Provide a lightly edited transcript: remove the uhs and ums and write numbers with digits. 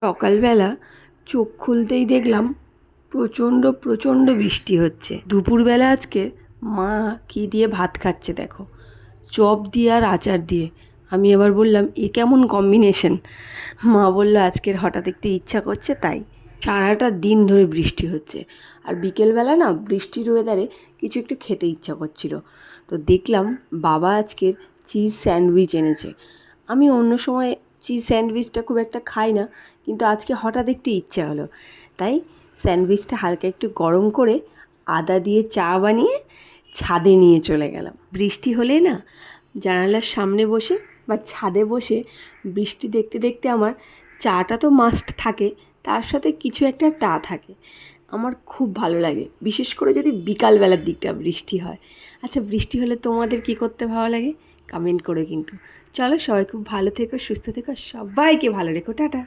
সকালবেলা চোখ খুলতেই দেখলাম প্রচণ্ড প্রচণ্ড বৃষ্টি হচ্ছে। দুপুরবেলা আজকে মা কী দিয়ে ভাত খাচ্ছে দেখো, চপ দিয়ে আর আচার দিয়ে। আমি আবার বললাম এ কেমন কম্বিনেশন। মা বললো আজকের হঠাৎ একটু ইচ্ছা করছে তাই। সারাটা দিন ধরে বৃষ্টি হচ্ছে, আর বিকেলবেলা না বৃষ্টির ওয়েদারে কিছু একটু খেতে ইচ্ছা করছিল। তো দেখলাম বাবা আজকের চিজ স্যান্ডউইচ এনেছে। আমি অন্য সময় চিজ স্যান্ডউইচটা খুব একটা খাই না, কিন্তু আজকে হঠাৎ একটু ইচ্ছা হলো, তাই স্যান্ডউইচটা হালকা একটু গরম করে আদা দিয়ে চা বানিয়ে ছাদে নিয়ে চলে গেলাম। বৃষ্টি হলে না জানালার সামনে বসে বা ছাদে বসে বৃষ্টি দেখতে দেখতে আমার চাটা তো মাস্ট থাকে, তার সাথে কিছু একটা থাকে। আমার খুব ভালো লাগে, বিশেষ করে যদি বিকালবেলার দিকটা বৃষ্টি হয়। আচ্ছা, বৃষ্টি হলে তোমাদের কী করতে ভালো লাগে কমেন্ট করে কিন্তু। চলো, সবাই খুব ভালো থেকো, সুস্থ থেকো, সবাইকে ভালো রেখো, টাটা।